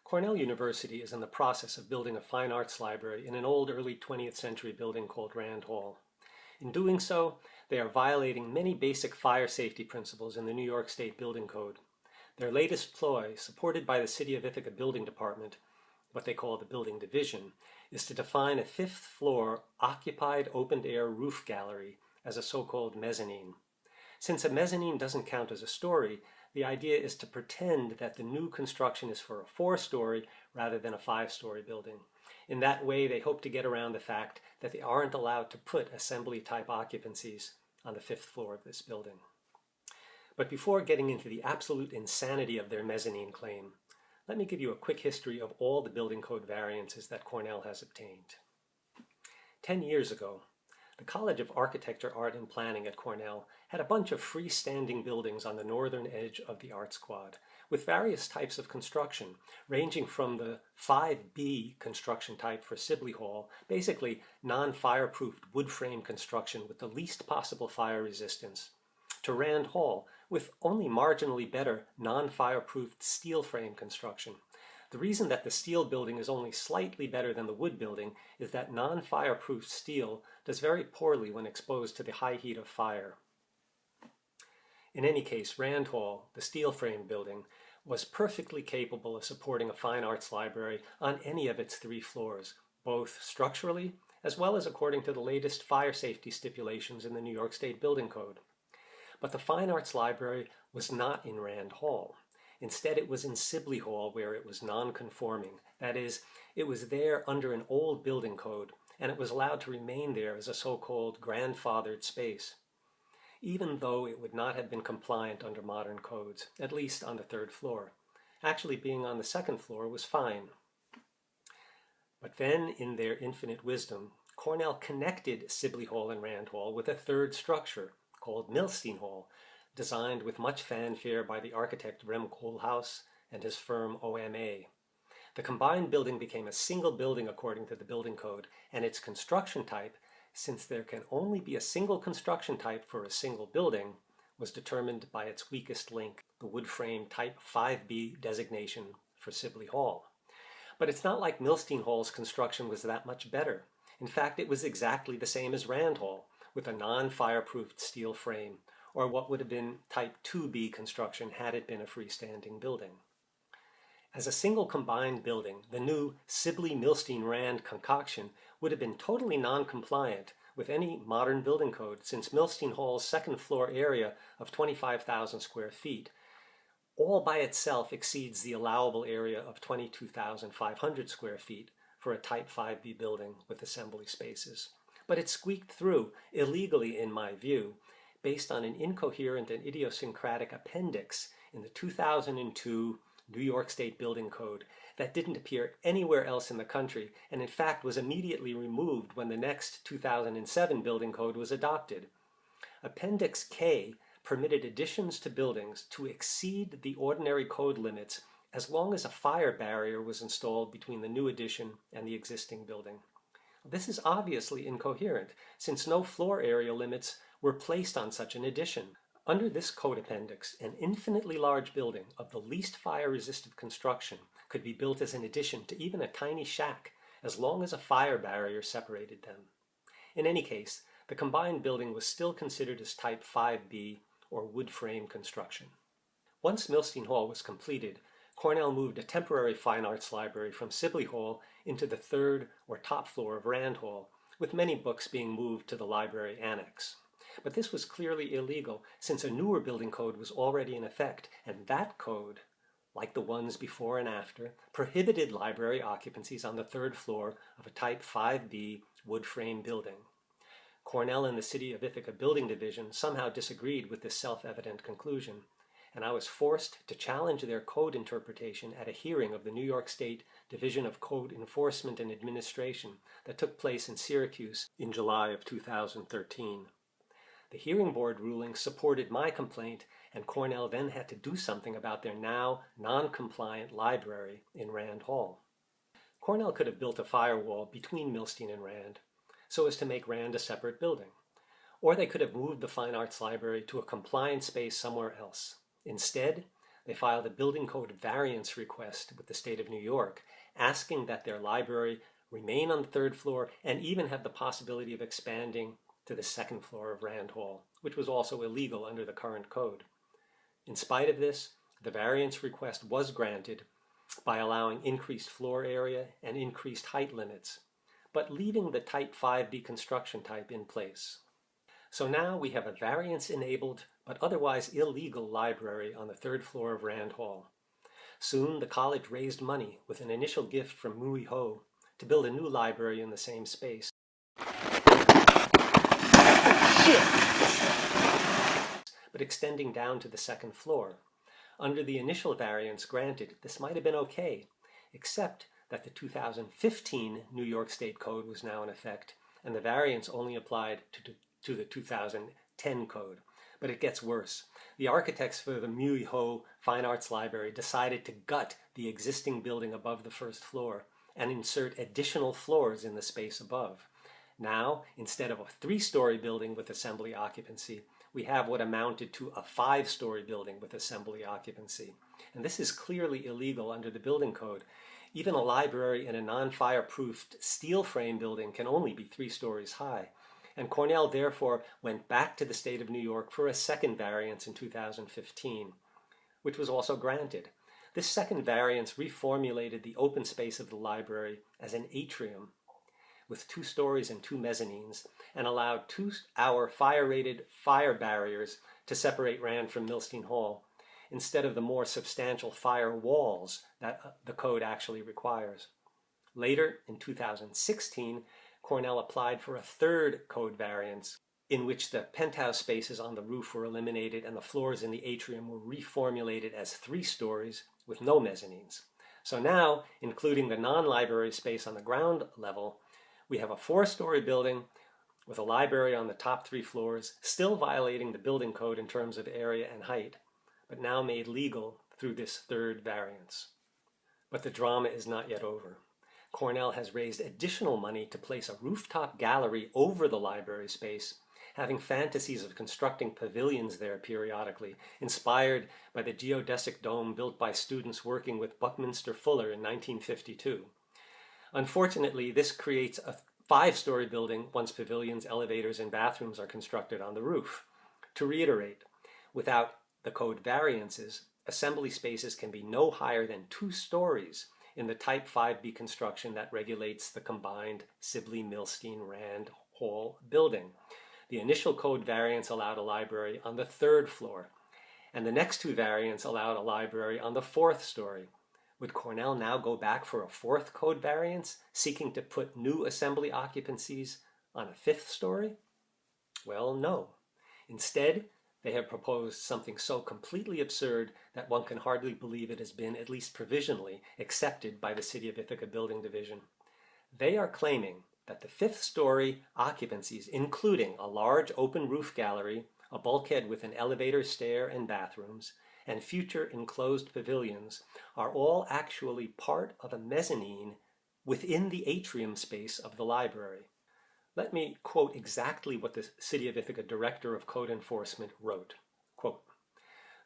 Cornell University is in the process of building a fine arts library in an old early 20th century building called Rand Hall. In doing so, they are violating many basic fire safety principles in the New York State Building Code. Their latest ploy, supported by the City of Ithaca Building Department, what they call the Building Division, is to define a fifth-floor occupied open-air roof gallery as a so-called mezzanine. Since a mezzanine doesn't count as a story, the idea is to pretend that the new construction is for a four-story rather than a five-story building. In that way, they hope to get around the fact that they aren't allowed to put assembly-type occupancies on the fifth floor of this building. But before getting into the absolute insanity of their mezzanine claim, let me give you a quick history of all the building code variances that Cornell has obtained. 10 years ago, the College of Architecture, Art, and Planning at Cornell had a bunch of freestanding buildings on the northern edge of the Art Squad, with various types of construction, ranging from the 5B construction type for Sibley Hall, basically non-fireproofed wood frame construction with the least possible fire resistance, to Rand Hall, with only marginally better non-fireproofed steel frame construction. The reason that the steel building is only slightly better than the wood building is that non-fireproof steel does very poorly when exposed to the high heat of fire. In any case, Rand Hall, the steel frame building, was perfectly capable of supporting a fine arts library on any of its three floors, both structurally as well as according to the latest fire safety stipulations in the New York State Building Code. But the fine arts library was not in Rand Hall. Instead, it was in Sibley Hall, where it was non-conforming. That is, it was there under an old building code, and it was allowed to remain there as a so-called grandfathered space, even though it would not have been compliant under modern codes, at least on the third floor. Actually, being on the second floor was fine. But then, in their infinite wisdom, Cornell connected Sibley Hall and Rand Hall with a third structure called Milstein Hall, designed with much fanfare by the architect Rem Koolhaas and his firm OMA. The combined building became a single building according to the building code, and its construction type, since there can only be a single construction type for a single building, was determined by its weakest link, the wood frame type 5B designation for Sibley Hall. But it's not like Milstein Hall's construction was that much better. In fact, it was exactly the same as Rand Hall, with a non-fireproofed steel frame, or what would have been type 2B construction had it been a freestanding building. As a single combined building, the new Sibley-Milstein-Rand concoction would have been totally non-compliant with any modern building code, since Milstein Hall's second floor area of 25,000 square feet all by itself exceeds the allowable area of 22,500 square feet for a type 5B building with assembly spaces. But it squeaked through, illegally in my view, based on an incoherent and idiosyncratic appendix in the 2002 New York State Building Code that didn't appear anywhere else in the country, and in fact was immediately removed when the next 2007 Building Code was adopted. Appendix K permitted additions to buildings to exceed the ordinary code limits as long as a fire barrier was installed between the new addition and the existing building. This is obviously incoherent, since no floor area limits were placed on such an addition. Under this code appendix, an infinitely large building of the least fire-resistant construction could be built as an addition to even a tiny shack, as long as a fire barrier separated them. In any case, the combined building was still considered as type 5B, or wood frame construction. Once Milstein Hall was completed, Cornell moved a temporary fine arts library from Sibley Hall into the third or top floor of Rand Hall, with many books being moved to the library annex. But this was clearly illegal, since a newer building code was already in effect, and that code, like the ones before and after, prohibited library occupancies on the third floor of a type 5B wood frame building. Cornell and the City of Ithaca Building Division somehow disagreed with this self-evident conclusion, and I was forced to challenge their code interpretation at a hearing of the New York State Division of Code Enforcement and Administration that took place in Syracuse in July of 2013. The hearing board ruling supported my complaint, and Cornell then had to do something about their now non-compliant library in Rand Hall. Cornell could have built a firewall between Milstein and Rand, so as to make Rand a separate building. Or they could have moved the Fine Arts Library to a compliant space somewhere else. Instead, they filed a building code variance request with the state of New York, asking that their library remain on the third floor and even have the possibility of expanding to the second floor of Rand Hall, which was also illegal under the current code. In spite of this, the variance request was granted by allowing increased floor area and increased height limits, but leaving the Type 5B construction type in place. So now we have a variance-enabled but otherwise illegal library on the third floor of Rand Hall. Soon the college raised money with an initial gift from Mui Ho to build a new library in the same space. But extending down to the second floor. Under the initial variance granted, this might have been okay, except that the 2015 New York State Code was now in effect, and the variance only applied to the 2010 code. But it gets worse. The architects for the Mui Ho Fine Arts Library decided to gut the existing building above the first floor and insert additional floors in the space above. Now, instead of a 3-story building with assembly occupancy, we have what amounted to a 5-story building with assembly occupancy. And this is clearly illegal under the building code. Even a library in a non-fireproofed steel frame building can only be 3 stories high. And Cornell therefore went back to the state of New York for a second variance in 2015, which was also granted. This second variance reformulated the open space of the library as an atrium with 2 stories and 2 mezzanines, and allowed 2-hour fire-rated fire barriers to separate Rand from Milstein Hall, instead of the more substantial fire walls that the code actually requires. Later, in 2016, Cornell applied for a third code variance, in which the penthouse spaces on the roof were eliminated and the floors in the atrium were reformulated as 3 stories with no mezzanines. So now, including the non-library space on the ground level, we have a 4-story building with a library on the top 3 floors, still violating the building code in terms of area and height, but now made legal through this third variance. But the drama is not yet over. Cornell has raised additional money to place a rooftop gallery over the library space, having fantasies of constructing pavilions there periodically, inspired by the geodesic dome built by students working with Buckminster Fuller in 1952. Unfortunately, this creates a 5-story building once pavilions, elevators, and bathrooms are constructed on the roof. To reiterate, without the code variances, assembly spaces can be no higher than 2 stories in the Type 5B construction that regulates the combined Sibley-Milstein-Rand Hall building. The initial code variance allowed a library on the 3rd floor, and the next 2 variants allowed a library on the 4th story. Would Cornell now go back for a 4th code variance, seeking to put new assembly occupancies on a 5th story? Well, no. Instead, they have proposed something so completely absurd that one can hardly believe it has been, at least provisionally, accepted by the City of Ithaca Building Division. They are claiming that the 5th story occupancies, including a large open roof gallery, a bulkhead with an elevator, stair, and bathrooms, and future enclosed pavilions, are all actually part of a mezzanine within the atrium space of the library. Let me quote exactly what the City of Ithaca Director of Code Enforcement wrote. Quote,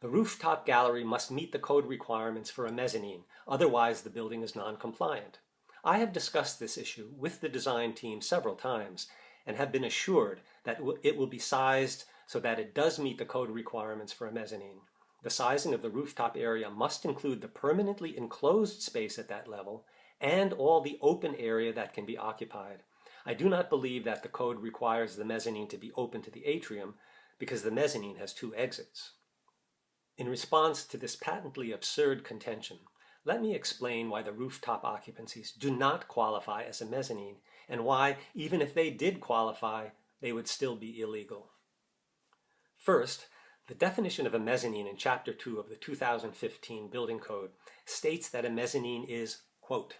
"The rooftop gallery must meet the code requirements for a mezzanine, otherwise the building is non-compliant. I have discussed this issue with the design team several times and have been assured that it will be sized so that it does meet the code requirements for a mezzanine. The sizing of the rooftop area must include the permanently enclosed space at that level and all the open area that can be occupied. I do not believe that the code requires the mezzanine to be open to the atrium because the mezzanine has 2 exits." In response to this patently absurd contention, let me explain why the rooftop occupancies do not qualify as a mezzanine and why, even if they did qualify, they would still be illegal. First, the definition of a mezzanine in Chapter 2 of the 2015 Building Code states that a mezzanine is, quote,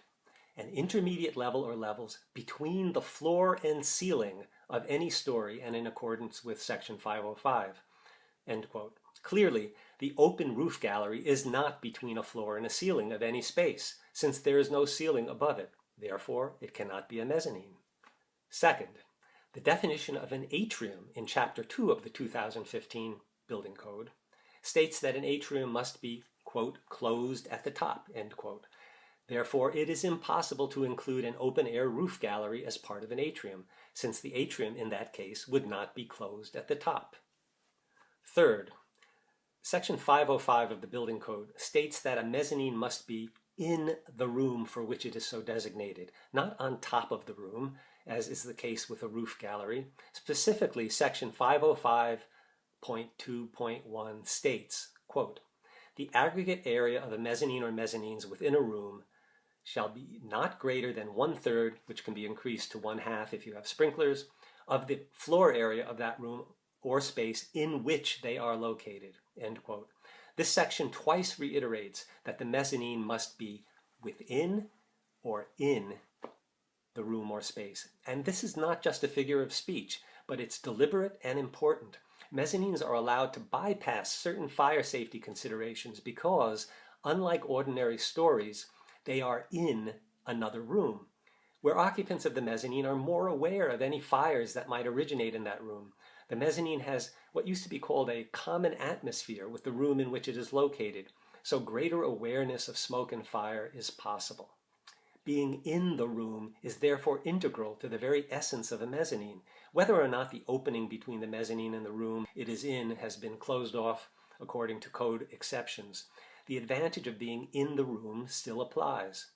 "an intermediate level or levels between the floor and ceiling of any story and in accordance with Section 505, end quote. Clearly, the open roof gallery is not between a floor and a ceiling of any space, since there is no ceiling above it. Therefore, it cannot be a mezzanine. Second, the definition of an atrium in Chapter 2 of the 2015 Building Code states that an atrium must be, quote, closed at the top, end quote. Therefore, it is impossible to include an open-air roof gallery as part of an atrium, since the atrium in that case would not be closed at the top. Third, Section 505 of the Building Code states that a mezzanine must be in the room for which it is so designated, not on top of the room, as is the case with a roof gallery. Specifically, Section 505.2.1 states, quote, the aggregate area of a mezzanine or mezzanines within a room shall be not greater than 1/3, which can be increased to 1/2 if you have sprinklers, of the floor area of that room or space in which they are located, end quote. This section twice reiterates that the mezzanine must be within or in the room or space. And this is not just a figure of speech, but it's deliberate and important. Mezzanines are allowed to bypass certain fire safety considerations because, unlike ordinary stories, they are in another room, where occupants of the mezzanine are more aware of any fires that might originate in that room. The mezzanine has what used to be called a common atmosphere with the room in which it is located, so greater awareness of smoke and fire is possible. Being in the room is therefore integral to the very essence of a mezzanine. Whether or not the opening between the mezzanine and the room it is in has been closed off according to code exceptions, the advantage of being in the room still applies.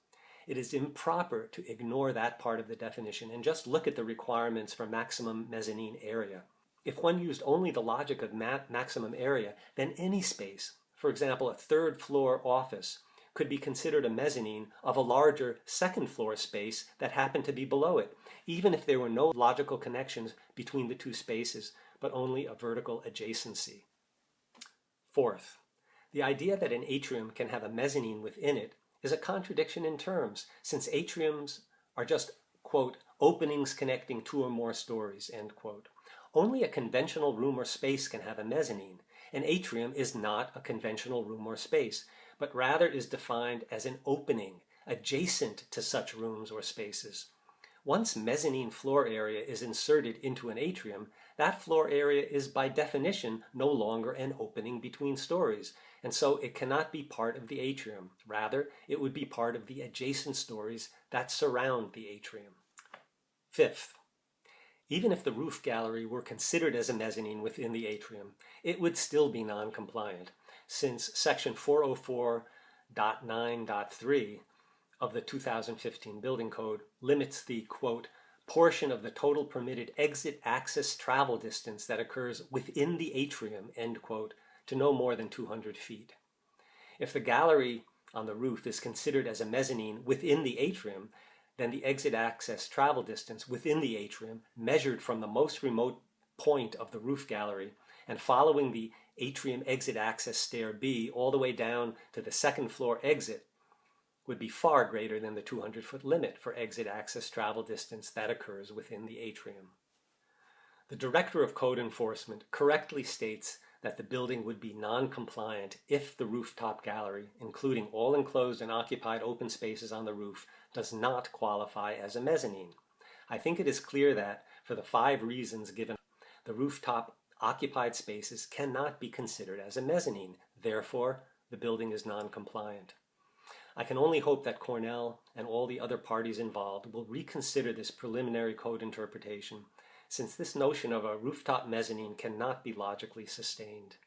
It is improper to ignore that part of the definition and just look at the requirements for maximum mezzanine area. If one used only the logic of maximum area, then any space, for example, a third-floor office, could be considered a mezzanine of a larger second-floor space that happened to be below it, even if there were no logical connections between the two spaces, but only a vertical adjacency. Fourth, the idea that an atrium can have a mezzanine within it is a contradiction in terms, since atriums are just, quote, openings connecting two or more stories, end quote. Only a conventional room or space can have a mezzanine. An atrium is not a conventional room or space, but rather is defined as an opening adjacent to such rooms or spaces. Once mezzanine floor area is inserted into an atrium, that floor area is by definition no longer an opening between stories, and so it cannot be part of the atrium. Rather, it would be part of the adjacent stories that surround the atrium. Fifth, even if the roof gallery were considered as a mezzanine within the atrium, it would still be non-compliant, since Section 404.9.3 of the 2015 Building Code limits the, quote, portion of the total permitted exit access travel distance that occurs within the atrium, end quote, to no more than 200 feet. If the gallery on the roof is considered as a mezzanine within the atrium, then the exit access travel distance within the atrium, measured from the most remote point of the roof gallery and following the atrium exit access stair B all the way down to the second floor exit, would be far greater than the 200-foot limit for exit access travel distance that occurs within the atrium. The Director of Code Enforcement correctly states that the building would be non-compliant if the rooftop gallery, including all enclosed and occupied open spaces on the roof, does not qualify as a mezzanine. I think it is clear that, for the 5 reasons given, the rooftop occupied spaces cannot be considered as a mezzanine. Therefore, the building is non-compliant. I can only hope that Cornell and all the other parties involved will reconsider this preliminary code interpretation, since this notion of a rooftop mezzanine cannot be logically sustained.